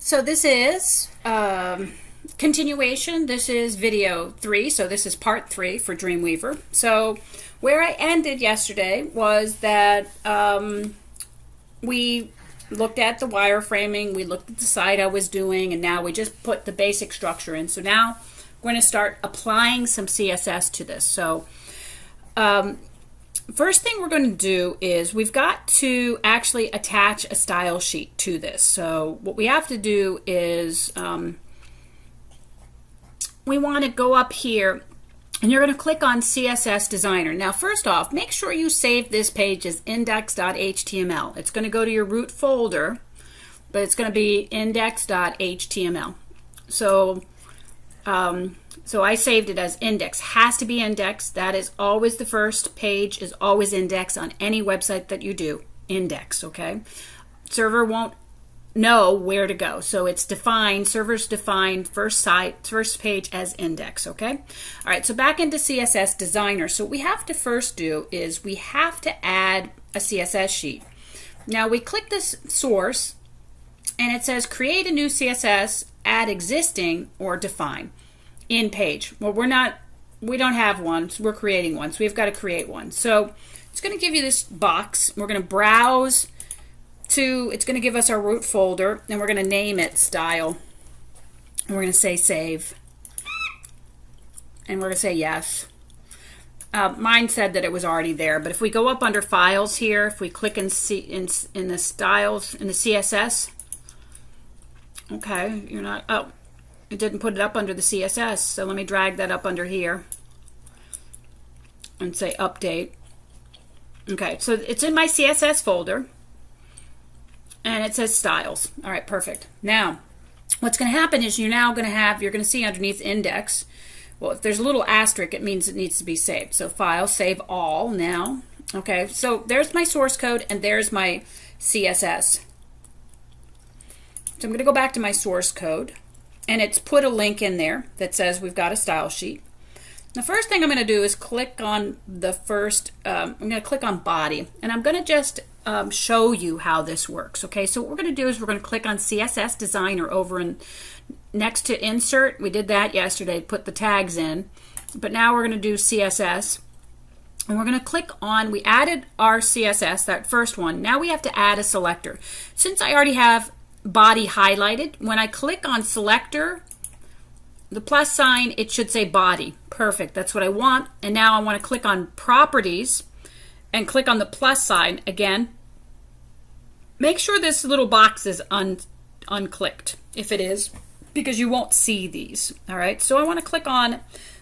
So this is continuation. This is video 3, so this is part 3 for Dreamweaver. So where I ended yesterday was that we looked at the wireframing, we looked at the site I was doing, and now we just put the basic structure in. So now we're going to start applying some CSS to this. So first thing we're going to do is we've got to actually attach a style sheet to this. So what we have to do is we want to go up here and you're going to click on CSS Designer. Now first off, make sure you save this page as index.html. It's going to go to your root folder, but it's going to be index.html. So so I saved it as index. Has to be index. That is always the first page, is always index on any website that you do. Index, okay? Server won't know where to go. So it's defined, servers define first page as index, okay? All right, so back into CSS Designer. So what we have to first do is we have to add a CSS sheet. Now we click this source and it says create a new CSS, add existing, or define in page. Well, we don't have one, so we're creating one. So we've got to create one. So it's going to give you this box. We're going to browse to, it's going to give us our root folder, and we're going to name it style. And we're going to say save. And we're going to say yes. Mine said that it was already there, but if we go up under files here, if we click in the styles, in the CSS, okay, you're not, oh, it didn't put it up under the CSS, so let me drag that up under here and say update. Okay, so it's in my CSS folder and it says styles. All right, perfect. Now, what's going to happen is you're going to see underneath index, well, if there's a little asterisk, it means it needs to be saved. So file, save all now. Okay, so there's my source code and there's my CSS. So I'm going to go back to my source code, and it's put a link in there that says we've got a style sheet. The first thing I'm going to do is click on the first, I'm going to click on body, and I'm going to just show you how this works. Okay, so what we're going to do is we're going to click on CSS Designer over in, next to insert. We did that yesterday, put the tags in, but now we're going to do CSS. And we're going to click on, we added our CSS, that first one. Now we have to add a selector. Since I already have body highlighted, when I click on selector, the plus sign, it should say body. Perfect, that's what I want. And now I want to click on properties and click on the plus sign again. Make sure this little box is unclicked if it is, because you won't see these. All right, so I want to click on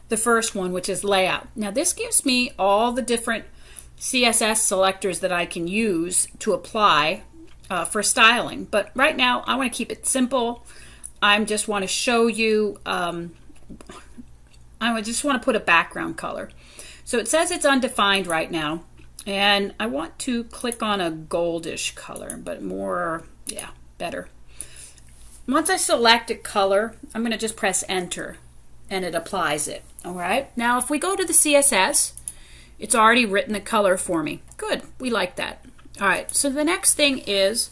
the first one, which is layout. Now this gives me all the different CSS selectors that I can use to apply for styling, but right now I want to keep it simple. I just want to show you, I just want to put a background color. So it says it's undefined right now, and I want to click on a goldish color, but more, yeah, better. Once I select a color, I'm going to just press enter and it applies it. All right, now if we go to the CSS, it's already written the color for me. Good, we like that. All right, so the next thing is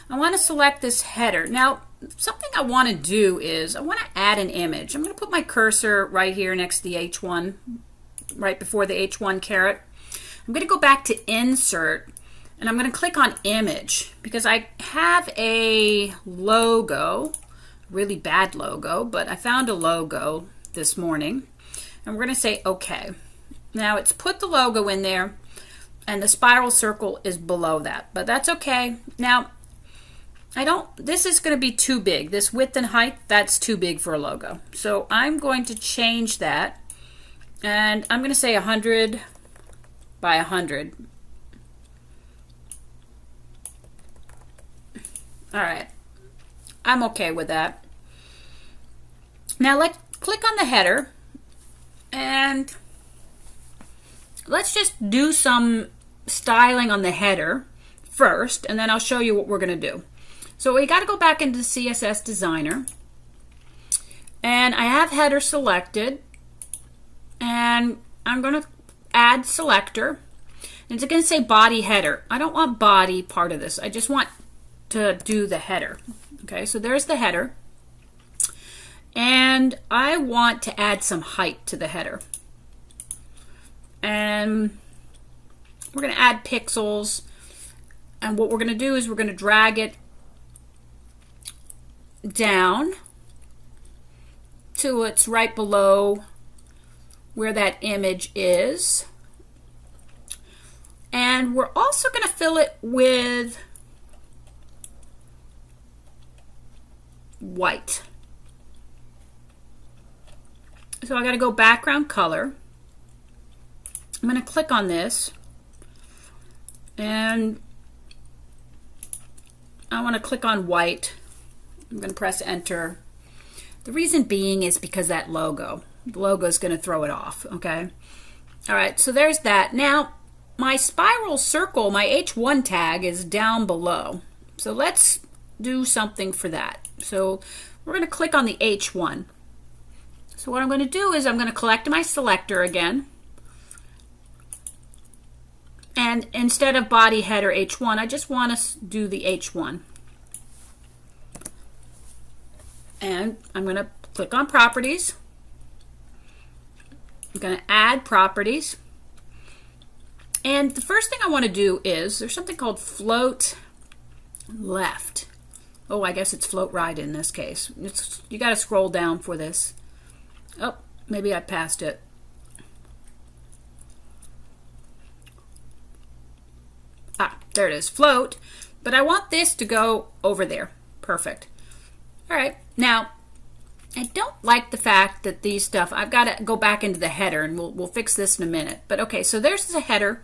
I want to select this header. Now, something I want to do is I want to add an image. I'm going to put my cursor right here next to the H1, right before the H1 caret. I'm going to go back to insert, and I'm going to click on image because I have a logo, really bad logo, but I found a logo this morning, and we're going to say okay. Now it's put the logo in there, and the spiral circle is below that, but that's okay. Now, this is going to be too big. This width and height, that's too big for a logo. So I'm going to change that, and I'm going to say 100 by 100. All right, I'm okay with that. Now let's click on the header, and let's just do some styling on the header first, and then I'll show you what we're going to do. So we got to go back into CSS Designer, and I have header selected, and I'm going to add selector, and it's going to say body header. I don't want body part of this. I just want to do the header. Okay, so there's the header. And I want to add some height to the header. And we're going to add pixels. And what we're going to do is we're going to drag it down till it's right below where that image is. And we're also going to fill it with white. So I got to go background color. I'm going to click on this, and I want to click on white. I'm going to press enter. The reason being is because that logo. The logo is going to throw it off, okay? All right, so there's that. Now, my spiral circle, my H1 tag is down below. So let's do something for that. So we're going to click on the H1. So what I'm going to do is I'm going to collect my selector again. And instead of body header H1, I just want to do the H1. And I'm going to click on properties. I'm going to add properties. And the first thing I want to do is, there's something called float left. Oh, I guess it's float right in this case. You got to scroll down for this. Oh, maybe I passed it. Ah, there it is, float. But I want this to go over there. Perfect. All right, now, I don't like the fact that these stuff, I've got to go back into the header, and we'll fix this in a minute. But okay, so there's the header,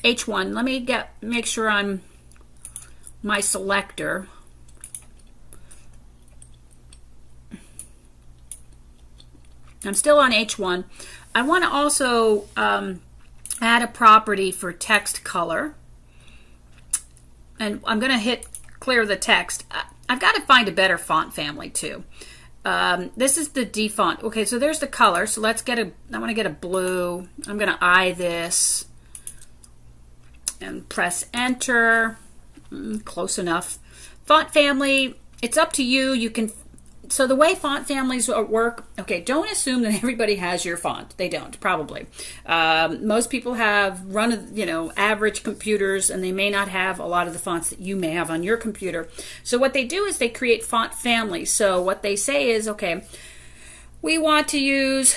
H1. Let me make sure I'm my selector. I'm still on H1. I want to also add a property for text color. And I'm going to hit clear the text. I've got to find a better font family too. This is the defont. Okay, so there's the color. So let's get I want to get a blue. I'm going to eye this and press enter. Close enough. Font family, it's up to you. You can. So the way font families work, okay, don't assume that everybody has your font. They don't, probably. Most people have average computers, and they may not have a lot of the fonts that you may have on your computer. So what they do is they create font families. So what they say is, okay, we want to use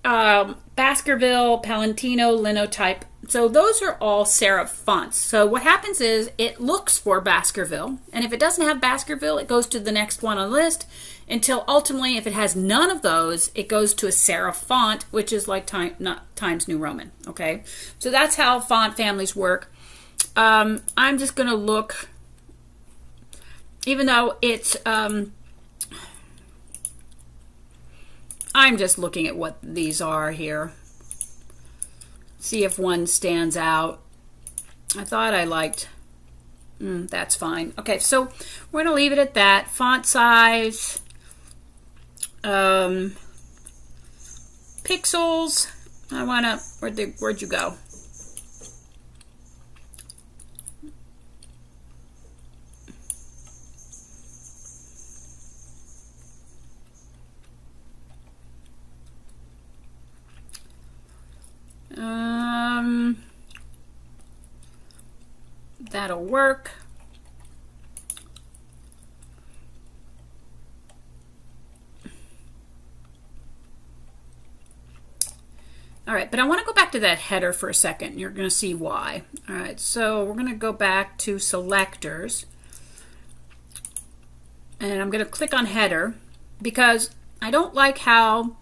Baskerville, Palantino, Linotype. So those are all serif fonts. So what happens is it looks for Baskerville, and if it doesn't have Baskerville, it goes to the next one on the list until ultimately, if it has none of those, it goes to a serif font, which is like Times New Roman. Okay, so that's how font families work. I'm just going to look, even though it's, I'm just looking at what these are here. See if one stands out. I thought I liked, that's fine. Okay, so we're going to leave it at that. Font size, pixels. I want to, where'd you go? That'll work. All right, but I want to go back to that header for a second. You're going to see why. All right, so we're going to go back to selectors. And I'm going to click on header because I don't like how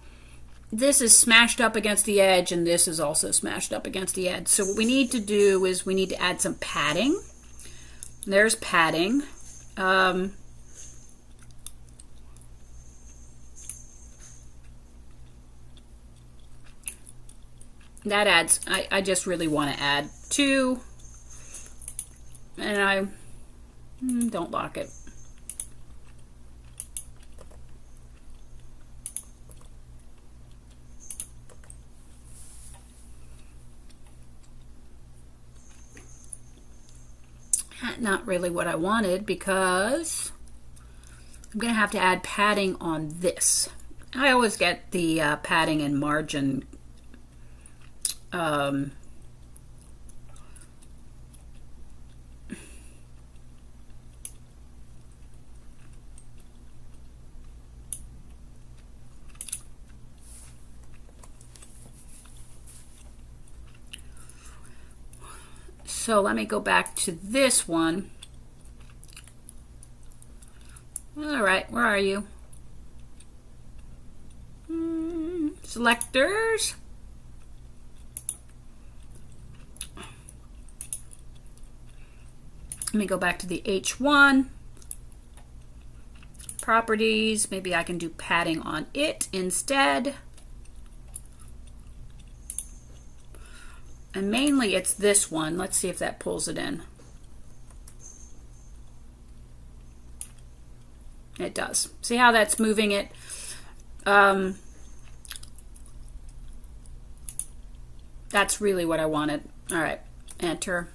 this is smashed up against the edge, and this is also smashed up against the edge. So what we need to do is we need to add some padding. There's padding. That adds, I just really want to add 2. And I don't lock it. not really what I wanted because I'm going to have to add padding on this. I always get the padding and margin so let me go back to this one. All right, where are you? Selectors. Let me go back to the H1. Properties, maybe I can do padding on it instead. And mainly it's this one. Let's see if that pulls it in. It does. See how that's moving it? That's really what I wanted. All right, enter.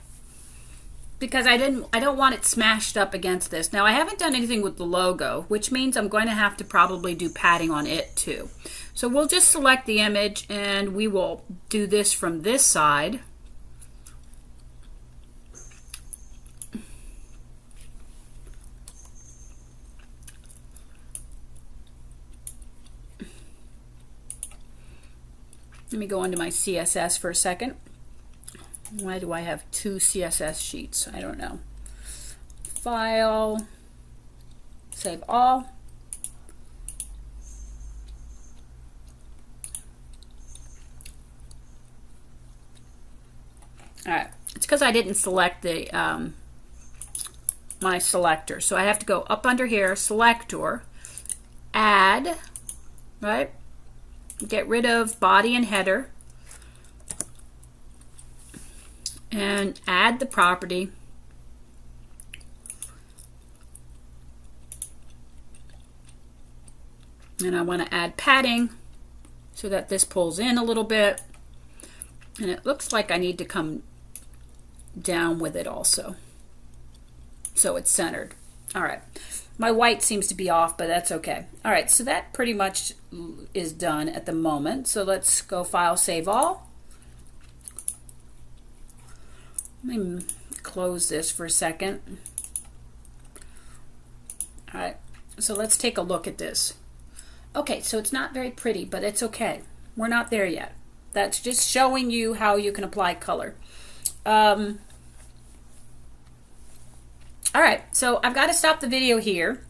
Because I don't want it smashed up against this. Now I haven't done anything with the logo, which means I'm going to have to probably do padding on it too. So we'll just select the image and we will do this from this side. Let me go into my CSS for a second. Why do I have two CSS sheets? I don't know. File, save all. All right, it's because I didn't select the my selector. So I have to go up under here, selector, add, right? Get rid of body and header. And add the property. And I want to add padding so that this pulls in a little bit. And it looks like I need to come down with it also, so it's centered. All right. My white seems to be off, but that's okay. All right, so that pretty much is done at the moment. So let's go File, Save All. Let me close this for a second. All right, so let's take a look at this. Okay, so it's not very pretty, but it's okay. We're not there yet. That's just showing you how you can apply color. All right, so I've got to stop the video here,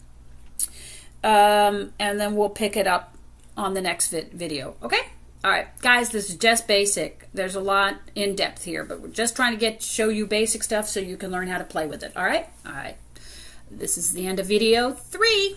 and then we'll pick it up on the next video, okay? All right, guys, this is just basic. There's a lot in depth here, but we're just trying to show you basic stuff so you can learn how to play with it, all right? All right, this is the end of video 3.